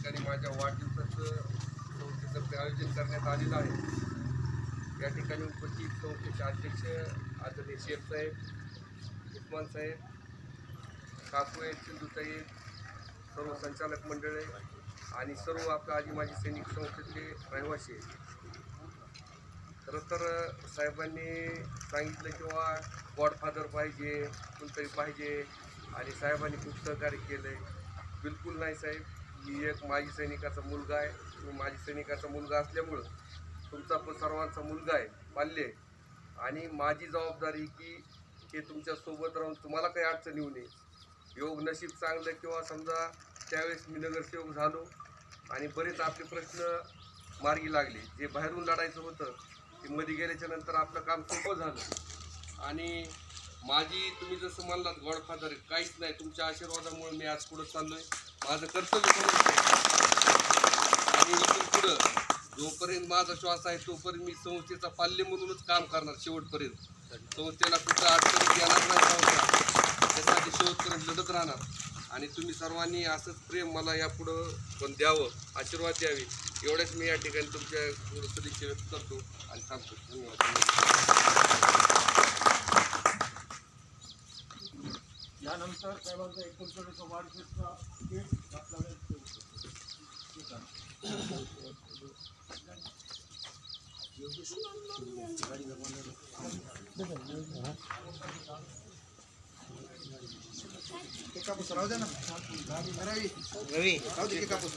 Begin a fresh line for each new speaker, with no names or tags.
ठिकाणी माझ्या वाढदिवसाचं संस्थेतर्फे आयोजन करण्यात आलेलं आहे। या ठिकाणी उपस्थित संस्थेचे अध्यक्ष आदरणीय शेख साहेब, उस्मान साहेब, काकू आहेत, सिंधुताई, सर्व संचालक मंडळ आणि सर्व आपल्या आजी माजी सैनिक संस्थेतले रहिवासी आहेत। खरं तर साहेबांनी सांगितलं किंवा गॉडफादर पाहिजे, कोणतरी पाहिजे आणि साहेबांनी खूप सहकार्य केलं आहे। बिलकुल नाही साहेब, मी एक माजी सैनिकाचा मुलगा आहे। तुम्ही माजी सैनिकाचा मुलगा असल्यामुळं तुमचा पण सर्वांचा मुलगा आहे, पाल्य, आणि माझी जबाबदारी की हे तुमच्यासोबत राहून तुम्हाला काही अडचण येऊ नये। योग नशीब चांगलं किंवा समजा त्यावेळेस मी नगरसेवक झालो आणि बरेच आपले प्रश्न मार्गी लागले। जे बाहेरून लढायचं होतं ते मध्ये गेल्याच्या नंतर आपलं काम सोपं झालं आणि माझी तुम्ही जसं म्हणलात गॉडफादर काहीच नाही, तुमच्या आशीर्वादामुळे मी आज पुढं चाललो आहे। माझं कर्तव्य आणि इथून पुढं जोपर्यंत माझा श्वास आहे तोपर्यंत मी संस्थेचा पाल्य म्हणूनच काम करणार शेवटपर्यंत। संस्थेला कुठं अडचण येणार नाही, त्यासाठी शेवटपर्यंत लढत राहणार आणि तुम्ही सर्वांनी असंच प्रेम मला यापुढं पण द्यावं, आशीर्वाद द्यावे, एवढ्याच मी या ठिकाणी तुमच्या सदिच्छा व्यक्त करतो आणि थांबतो। धन्यवाद।
यानंतर साहेबांचा 39वा वाढदिवसाचा केक आपल्याला कापूस राहू द्या ना, रवी राहू दे की कापूस